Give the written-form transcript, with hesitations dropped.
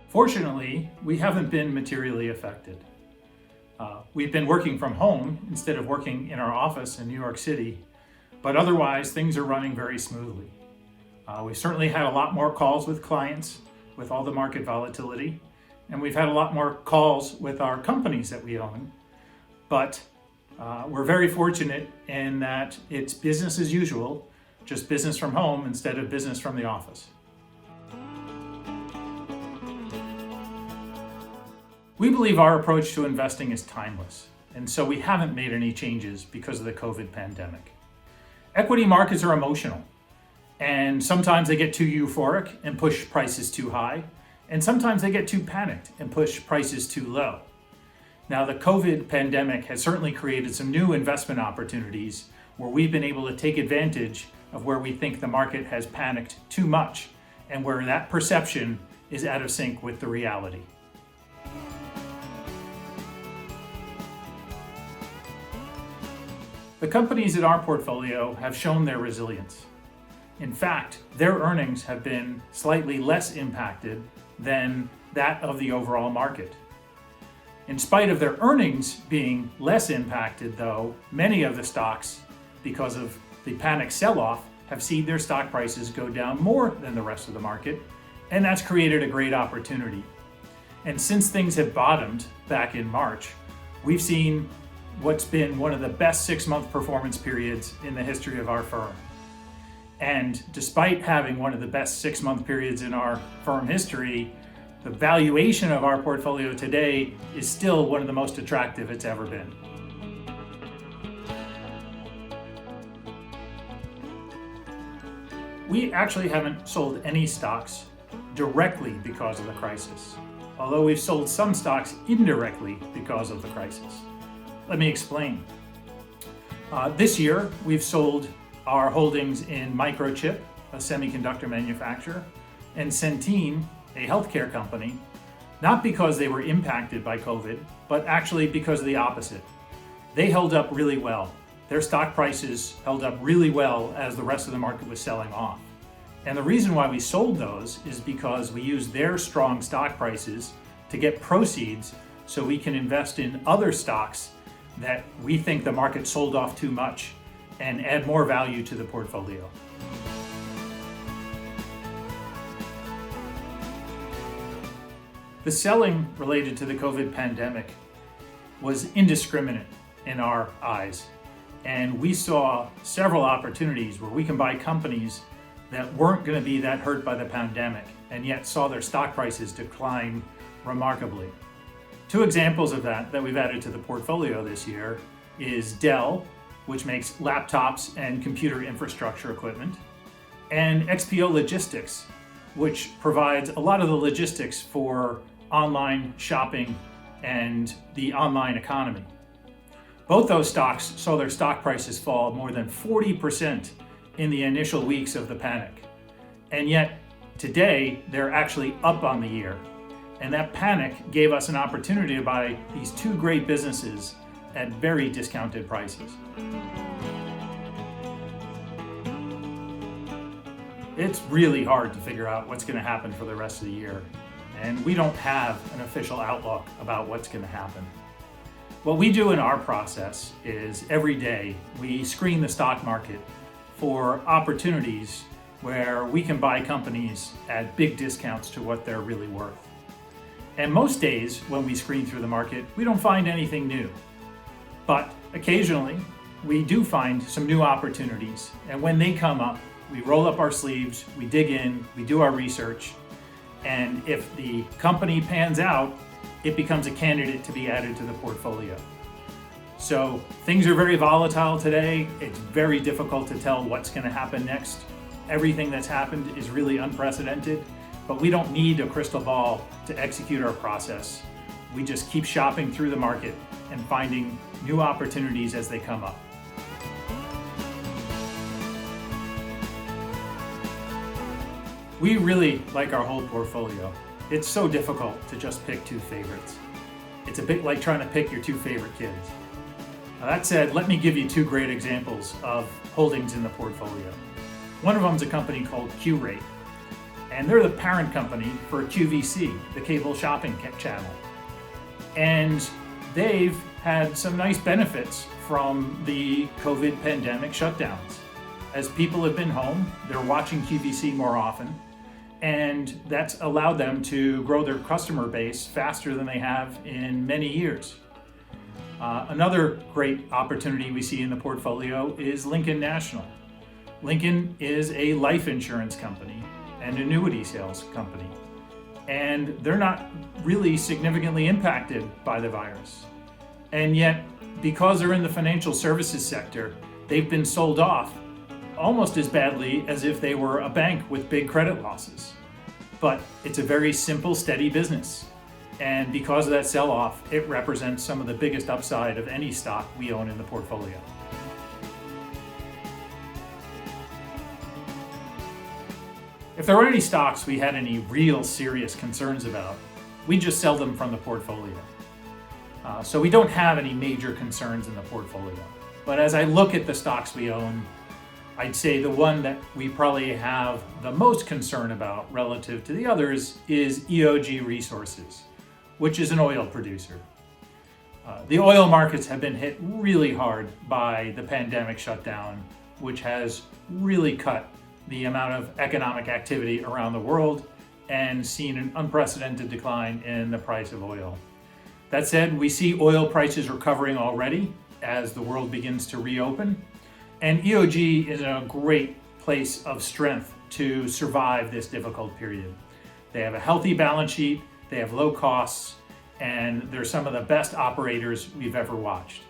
Fortunately, we haven't been materially affected. We've been working from home instead of working in our office in New York City, but otherwise things are running very smoothly. We've certainly had a lot more calls with clients with all the market volatility, and we've had a lot more calls with our companies that we own, but we're very fortunate in that it's business as usual, just business from home instead of business from the office. We believe our approach to investing is timeless, and so we haven't made any changes because of the COVID pandemic. Equity markets are emotional, and sometimes they get too euphoric and push prices too high, and sometimes they get too panicked and push prices too low. Now, the COVID pandemic has certainly created some new investment opportunities where we've been able to take advantage of where we think the market has panicked too much and where that perception is out of sync with the reality. The companies in our portfolio have shown their resilience. In fact, their earnings have been slightly less impacted than that of the overall market. In spite of their earnings being less impacted, though, many of the stocks, because of the panic sell-off, have seen their stock prices go down more than the rest of the market, and that's created a great opportunity. And since things have bottomed back in March, we've seen what's been one of the best 6-month performance periods in the history of our firm. And despite having one of the best 6-month periods in our firm history, the valuation of our portfolio today is still one of the most attractive it's ever been. We actually haven't sold any stocks directly because of the crisis, although we've sold some stocks indirectly because of the crisis. Let me explain. This year, we've sold our holdings in Microchip, a semiconductor manufacturer, and Centene, a healthcare company, not because they were impacted by COVID, but actually because of the opposite. They held up really well. Their stock prices held up really well as the rest of the market was selling off. And the reason why we sold those is because we used their strong stock prices to get proceeds so we can invest in other stocks that we think the market sold off too much and add more value to the portfolio. The selling related to the COVID pandemic was indiscriminate in our eyes, and we saw several opportunities where we can buy companies that weren't going to be that hurt by the pandemic and yet saw their stock prices decline remarkably. 2 examples of that we've added to the portfolio this year is Dell, which makes laptops and computer infrastructure equipment, and XPO Logistics, which provides a lot of the logistics for online shopping and the online economy. Both those stocks saw their stock prices fall more than 40% in the initial weeks of the panic. And yet today they're actually up on the year. And that panic gave us an opportunity to buy these 2 great businesses at very discounted prices. It's really hard to figure out what's going to happen for the rest of the year, and we don't have an official outlook about what's going to happen. What we do in our process is every day we screen the stock market for opportunities where we can buy companies at big discounts to what they're really worth. And most days when we screen through the market, we don't find anything new. But occasionally, we do find some new opportunities. And when they come up, we roll up our sleeves, we dig in, we do our research. And if the company pans out, it becomes a candidate to be added to the portfolio. So things are very volatile today. It's very difficult to tell what's going to happen next. Everything that's happened is really unprecedented. But we don't need a crystal ball to execute our process. We just keep shopping through the market and finding new opportunities as they come up. We really like our whole portfolio. It's so difficult to just pick 2 favorites. It's a bit like trying to pick your 2 favorite kids. Now, that said, let me give you 2 great examples of holdings in the portfolio. One of them is a company called Q-Rate. and they're the parent company for QVC, the cable shopping channel. And they've had some nice benefits from the COVID pandemic shutdowns. As people have been home, they're watching QVC more often, and that's allowed them to grow their customer base faster than they have in many years. Another great opportunity we see in the portfolio is Lincoln National. Lincoln is a life insurance company and annuity sales company, and they're not really significantly impacted by the virus. And yet, because they're in the financial services sector, they've been sold off almost as badly as if they were a bank with big credit losses. But it's a very simple, steady business. And because of that sell-off, it represents some of the biggest upside of any stock we own in the portfolio. If there were any stocks we had any real serious concerns about, we'd just sell them from the portfolio. So we don't have any major concerns in the portfolio. But as I look at the stocks we own, I'd say the one that we probably have the most concern about relative to the others is EOG Resources, which is an oil producer. The oil markets have been hit really hard by the pandemic shutdown, which has really cut the amount of economic activity around the world and seen an unprecedented decline in the price of oil. That said, we see oil prices recovering already as the world begins to reopen, and EOG is in a great place of strength to survive this difficult period. They have a healthy balance sheet, they have low costs, and they're some of the best operators we've ever watched.